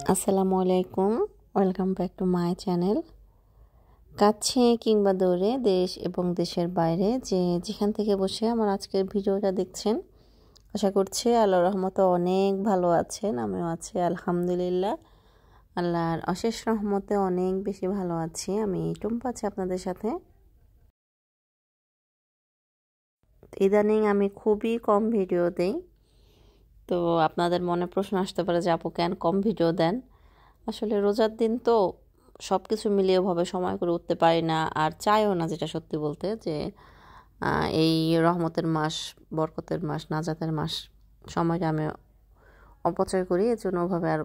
আসসালামু আলাইকুম, welcome back to my channel. কাছে কিংবা দূরে, দেশ এবং দেশের বাইরে যেখান থেকে বসে আমার আজকের ভিডিওটা দেখছেন, আশা করছি আল্লাহর রহমতে অনেক ভালো আছেন। আমিও আছি আলহামদুলিল্লাহ। আল্লাহর অশেষ রহমতে অনেক বেশি ভালো আছি। আমি টুম্পা আছি আপনাদের সাথে। ইদানিং আমি খুবই কম ভিডিও দেই, তো আপনাদের মনে প্রশ্ন আসতে পারে যে আপু কেন কম ভিডিও দেন। আসলে রোজার দিন তো সব কিছু মিলিয়ে ওভাবে সময় করে উঠতে পারি না, আর চাইও না, যেটা সত্যি বলতে, যে এই রহমতের মাস, বরকতের মাস, নাজাতের মাস সময়টা আমি অপচয় করি। এর জন্য ওভাবে আর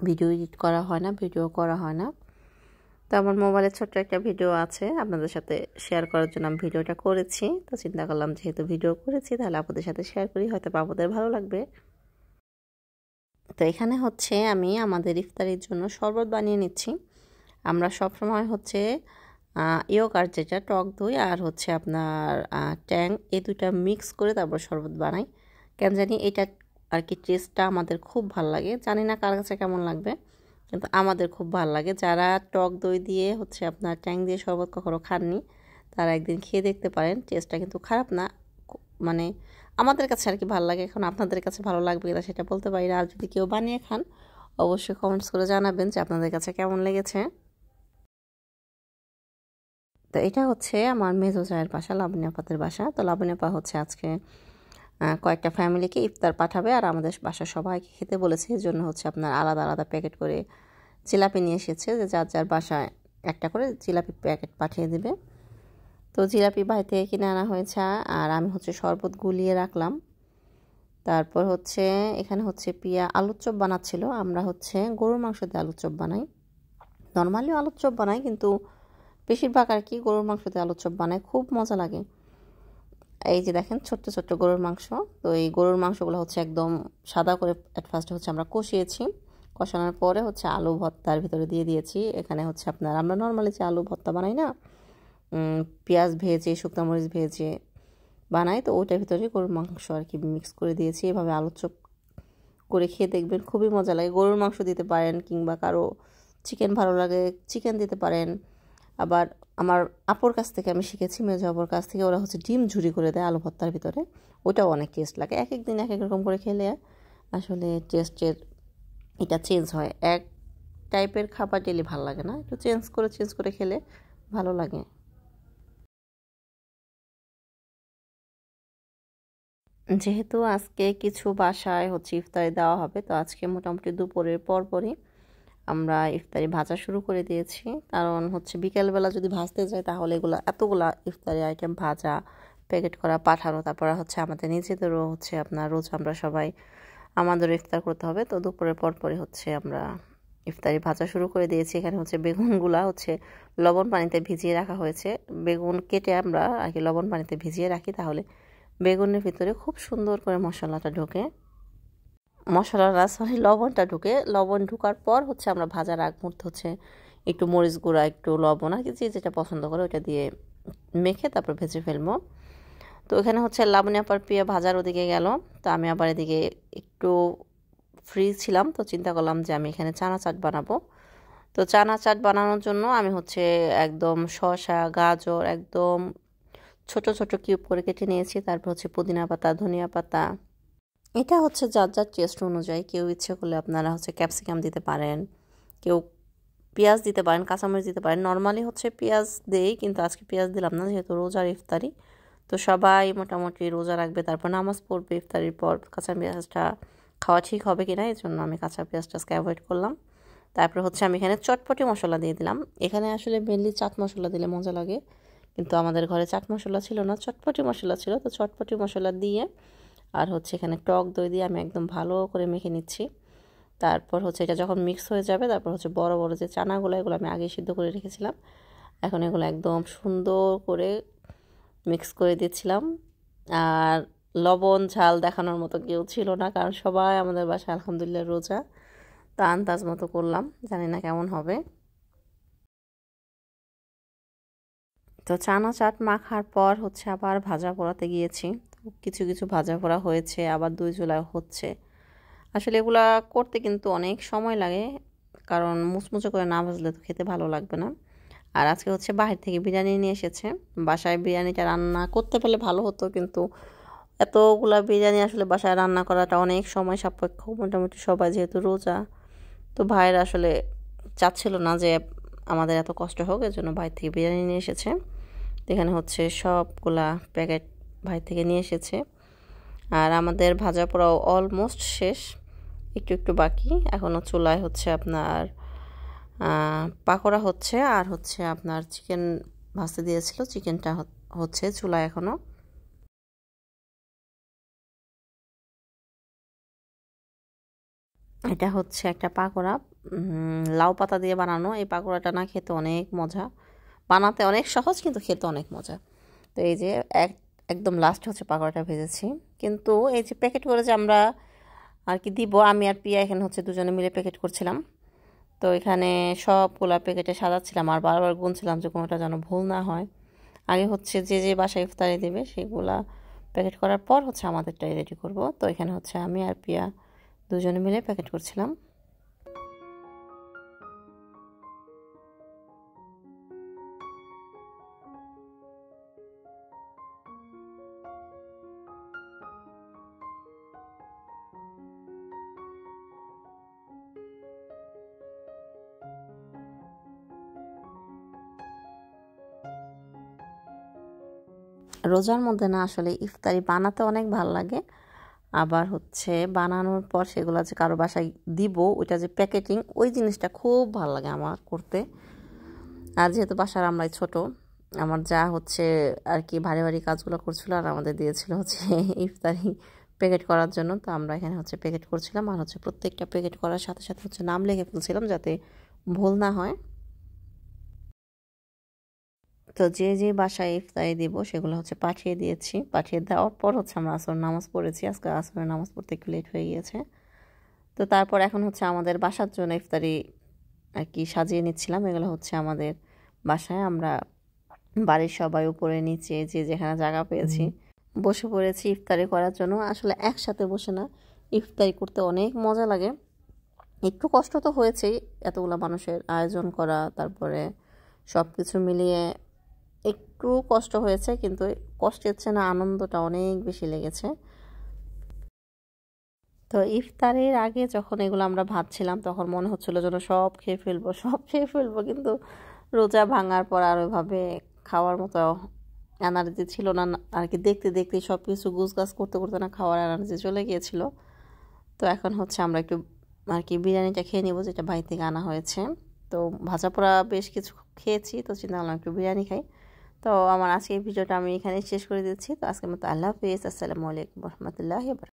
ভিডিও এডিট করা হয় না, ভিডিও করা হয় না। তো আমার মোবাইলে ছোট্ট একটা ভিডিও আছে, আপনাদের সাথে শেয়ার করার জন্য আমি ভিডিওটা করেছি। তো চিন্তা করলাম যেহেতু ভিডিও করেছি তাহলে আপনাদের সাথে শেয়ার করি, হয়তো আপনাদের ভালো লাগবে। তো এখানে হচ্ছে আমি আমাদের ইফতারির জন্য শরবত বানিয়ে নিচ্ছি। আমরা সবসময় হচ্ছে ইয়োগার্ট, যেটা টক দই, আর হচ্ছে আপনার ট্যাং, এই দুইটা মিক্স করে তারপর শরবত বানাই। কেন জানি এটা আর কি টেস্টটা আমাদের খুব ভাল লাগে। জানি না কার কাছে কেমন লাগবে, কিন্তু আমাদের খুব ভাল লাগে। যারা টক দই দিয়ে হচ্ছে আপনার ট্যাং দিয়ে শরবত কখনো খাননি, তারা একদিন খেয়ে দেখতে পারেন। টেস্টটা কিন্তু খারাপ না, মানে আমাদের কাছে আর কি ভালো লাগে। এখন আপনাদের কাছে ভালো লাগবে কিনা সেটা বলতে পারি না। আর যদি কেউ বানিয়ে খান, অবশ্যই কমেন্টস করে জানাবেন যে আপনাদের কাছে কেমন লেগেছে। তো এটা হচ্ছে আমার মেজো চায়ের বাসা, লাবণী আপাতের বাসা। তো লাবণী আপা হচ্ছে আজকে কয়েকটা ফ্যামিলিকে ইফতার পাঠাবে, আর আমাদের বাসার সবাইকে খেতে বলেছে। এর জন্য হচ্ছে আপনার আলাদা আলাদা প্যাকেট করে জিলাপি নিয়ে এসেছে, যে যার যার বাসায় একটা করে জিলাপি প্যাকেট পাঠিয়ে দেবে। তো জিলাপি বাইরে থেকে কিনে আনা হয়েছে, আর আমি হচ্ছে শরবত গুলিয়ে রাখলাম। তারপর হচ্ছে এখানে হচ্ছে পিয়া আলুর চপ বানাচ্ছিল। আমরা হচ্ছে গরুর মাংস দিয়ে আলুর চপ বানাই, নর্মালিও আলুর চপ বানাই, কিন্তু বেশিরভাগ আর কি গরুর মাংস দিয়ে আলুর চপ বানাই, খুব মজা লাগে। এই যে দেখেন ছোট্ট ছোট্ট গরুর মাংস। তো এই গরুর মাংসগুলো হচ্ছে একদম সাদা করে অ্যাট ফার্স্টে হচ্ছে আমরা কষিয়েছি। কষানোর পরে হচ্ছে আলু ভর্তার ভিতরে দিয়ে দিয়েছি। এখানে হচ্ছে আপনার আমরা নর্মালি যে আলু ভর্তা বানাই না, পেঁয়াজ ভেজে শুকনো মরিচ ভেজে বানাই, তো ওইটার ভিতরে গরুর মাংস আর কি মিক্স করে দিয়েছি। এভাবে আলুর চপ করে খেয়ে দেখবেন, খুবই মজা লাগে। গরুর মাংস দিতে পারেন, কিংবা কারো চিকেন ভালো লাগে চিকেন দিতে পারেন। আবার আমার আপুর কাছ থেকে আমি শিখেছি, মেজো আপুর কাছ থেকে, ওরা হচ্ছে ডিম ঝুরি করে দেয় আলু ভর্তার ভিতরে। ওটাও অনেক টেস্ট লাগে। এক এক দিন এক এক রকম করে খেলে আসলে টেস্টের এটা চেঞ্জ হয়। এক টাইপের খাবার ডেলি ভালো লাগে না, একটু চেঞ্জ করে খেলে ভালো লাগে। যেহেতু আজকে কিছু বাসায় হচ্ছে ইফতারি দেওয়া হবে, তো আজকে মোটামুটি দুপুরের পরপরই আমরা ইফতারি ভাজা শুরু করে দিয়েছি। কারণ হচ্ছে বিকেলবেলা যদি ভাজতে যাই তাহলে এতগুলা ইফতারি আইটেম ভাজা, প্যাকেট করা, পাঠানো, তারপরে হচ্ছে আমাদের নিজেদেরও হচ্ছে আপনার রোজ আমরা সবাই আমাদেরও ইফতার করতে হবে। তো দুপুরের পরপরই হচ্ছে আমরা ইফতারি ভাজা শুরু করে দিয়েছি। এখানে হচ্ছে বেগুনগুলা হচ্ছে লবণ পানিতে ভিজিয়ে রাখা হয়েছে। বেগুন কেটে আমরা আর কি লবণ পানিতে ভিজিয়ে রাখি, তাহলে বেগুনের ভিতরে খুব সুন্দর করে মশলাটা ঢোকে, লবণটা ঢুকে। লবণ ঢোকার পর হচ্ছে আমরা ভাজার আগ মুহূর্তে হচ্ছে একটু মরিচ গুঁড়া, একটু লবণ, আর কি যে যেটা পছন্দ করে ওটা দিয়ে মেখে তারপর ভেজে ফেলবো। তো এখানে হচ্ছে লাবণী আপার পিয়া ভাজার ওদিকে গেল, তো আমি আবার এদিকে একটু ফ্রি ছিলাম, তো চিন্তা করলাম যে আমি এখানে চানা চাট বানাবো। তো চানা চাট বানানোর জন্য আমি হচ্ছে একদম শসা, গাজর একদম ছোট ছোট কিউব করে কেটে নিয়েছি। তারপর হচ্ছে পুদিনা পাতা, ধনিয়া পাতা, এটা হচ্ছে যার যার টেস্ট অনুযায়ী। কেউ ইচ্ছে করলে আপনারা হচ্ছে ক্যাপসিকাম দিতে পারেন, কেউ পেঁয়াজ দিতে পারেন, কাঁচামরিচ দিতে পারেন। নর্মালি হচ্ছে পেঁয়াজ দেই, কিন্তু আজকে পেঁয়াজ দিলাম না, যেহেতু রোজার ইফতারি। তো সবাই মোটামুটি রোজা রাখবে, তারপর নামাজ পড়বে। ইফতারির পর কাঁচা পেঁয়াজটা খাওয়া ঠিক হবে কিনা, এই জন্য আমি কাঁচা পেঁয়াজটা আজকে অ্যাভয়েড করলাম। তারপর হচ্ছে আমি এখানে চটপটি মশলা দিয়ে দিলাম। এখানে আসলে মেনলি চাট মশলা দিলে মজা লাগে, কিন্তু আমাদের ঘরে চাট মশলা ছিল না, চটপটি মশলা ছিল। তো চটপটি মশলা দিয়ে আর হচ্ছে এখানে টক দই দিয়ে আমি একদম ভালো করে মেখে নিচ্ছি। তারপর হচ্ছে এটা যখন মিক্স হয়ে যাবে, তারপর হচ্ছে বড় বড় যে চানাগুলো, এগুলো আমি আগে সিদ্ধ করে রেখেছিলাম, এখন এগুলো একদম সুন্দর করে মিক্স করে দিচ্ছিলাম। আর লবণ ঝাল দেখানোর মতো কেউ ছিল না, কারণ সবাই আমাদের বাসায় আলহামদুলিল্লাহ রোজা। তা আন্দাজ মতো করলাম, জানি না কেমন হবে। তো চানা চাট মাখার পর হচ্ছে আবার ভাজা পোড়াতে গিয়েছি। কিছু কিছু ভাজা পোড়া হয়েছে, আবার দুই চুলায় হচ্ছে। আসলে এগুলা করতে কিন্তু অনেক সময় লাগে, কারণ মুচমুচে করে না ভাজলে তো খেতে ভালো লাগবে না। আর আজকে হচ্ছে বাহির থেকে বিরিয়ানি নিয়ে এসেছে। বাসায় বিরিয়ানিটা রান্না করতে পারলে ভালো হতো, কিন্তু এতগুলা বিরিয়ানি আসলে বাসায় রান্না করাটা অনেক সময় সাপেক্ষ। মোটামুটি সবাই যেহেতু রোজা, তো ভাইয়ের আসলে চাচ্ছিল না যে আমাদের এত কষ্ট হোক, এর জন্য বাইরে থেকে বিরিয়ানি নিয়ে এসেছে। এখানে হচ্ছে সবগুলা প্যাকেট বাইরে থেকে নিয়ে এসেছে। আর আমাদের ভাজা পোড়াও অলমোস্ট শেষ, একটু একটু বাকি। এখনও চুলায় হচ্ছে আপনার পাকোড়া হচ্ছে, আর হচ্ছে আপনার চিকেন ভাজতে দিয়েছিল, চিকেনটা হচ্ছে চুলায় এখনও। এটা হচ্ছে একটা পাকোড়া, লাউ পাতা দিয়ে বানানো। এই পাকোড়াটা না খেতে অনেক মজা, বানাতে অনেক সহজ, কিন্তু খেতে অনেক মজা। তো এই যে একদম লাস্ট হচ্ছে পাকোড়াটা ভেজেছি। কিন্তু এই যে প্যাকেট করে যে আমরা আর কি দিব, আমি আর পিয়া এখানে হচ্ছে দুজনে মিলে প্যাকেট করছিলাম। তো এখানে সবগুলা প্যাকেটে সাজাচ্ছিলাম আর বারবার গুনছিলাম যে কোনোটা যেন ভুল না হয়। আগে হচ্ছে যে যে বাসায় ইফতারি দেবে সেগুলা প্যাকেট করার পর হচ্ছে আমাদেরটাই রেডি করব। তো এখানে হচ্ছে আমি আর পিয়া দুজনে মিলে প্যাকেট করছিলাম। রোজার মধ্যে না আসলে ইফতারি বানাতে অনেক ভালো লাগে, আবার হচ্ছে বানানোর পর সেগুলো যে কারো বাসায় দিব, ওইটা যে প্যাকেটিং, ওই জিনিসটা খুব ভালো লাগে আমার করতে। আর যেহেতু বাসার আমরাই ছোট, আমার যা হচ্ছে আর কি ভারী ভারী কাজগুলো করছিল, আর আমাদের দিয়েছিল হচ্ছে ইফতারি প্যাকেট করার জন্য। তো আমরা এখানে হচ্ছে প্যাকেট করছিলাম, আর হচ্ছে প্রত্যেকটা প্যাকেট করার সাথে সাথে হচ্ছে নাম লিখে ফেলছিলাম যাতে ভুল না হয়। তো যে যে বাসায় ইফতারি দিব সেগুলো হচ্ছে পাঠিয়ে দিয়েছি। পাঠিয়ে দেওয়ার পর হচ্ছে আমরা আসর নামাজ পড়েছি। আজকে আসরের নামাজ পড়তে একটু লেট হয়ে গিয়েছে। তো তারপর এখন হচ্ছে আমাদের বাসার জন্য ইফতারি আর কি সাজিয়ে নিচ্ছিলাম। এগুলো হচ্ছে আমাদের বাসায় আমরা বাড়ির সবাই উপরে নিচে যে যেখানে জায়গা পেয়েছি বসে পড়েছি ইফতারি করার জন্য। আসলে একসাথে বসে না ইফতারি করতে অনেক মজা লাগে। একটু কষ্ট তো হয়েছেই, এতগুলো মানুষের আয়োজন করা, তারপরে সব কিছু মিলিয়ে একটু কষ্ট হয়েছে, কিন্তু কষ্টের চেয়ে না আনন্দটা অনেক বেশি লেগেছে। তো ইফতারের আগে যখন এগুলো আমরা ভাবছিলাম, তখন মনে হচ্ছিল যেন সব খেয়ে ফেলবো, সব খেয়ে ফেলবো, কিন্তু রোজা ভাঙার পর আর ওইভাবে খাওয়ার মতো এনার্জি ছিল না আর কি। দেখতে দেখতে সব কিছু গুছগাছ করতে করতে না খাওয়ার এনার্জি চলে গিয়েছিল। তো এখন হচ্ছে আমরা একটু আর কি বিরিয়ানিটা খেয়ে নেবো, যেটা বাইরে থেকে আনা হয়েছে। তো ভাজা পোড়া বেশ কিছু খেয়েছি, তো চিন্তা করলাম একটু বিরিয়ানি খাই। তো আমার আজকের ভিডিওটা আমি এখানে শেষ করে দিচ্ছি। তো আজকের মতো আল্লাহ হাফিজ, আসসালামু আলাইকুম রহমতুল্লাহ।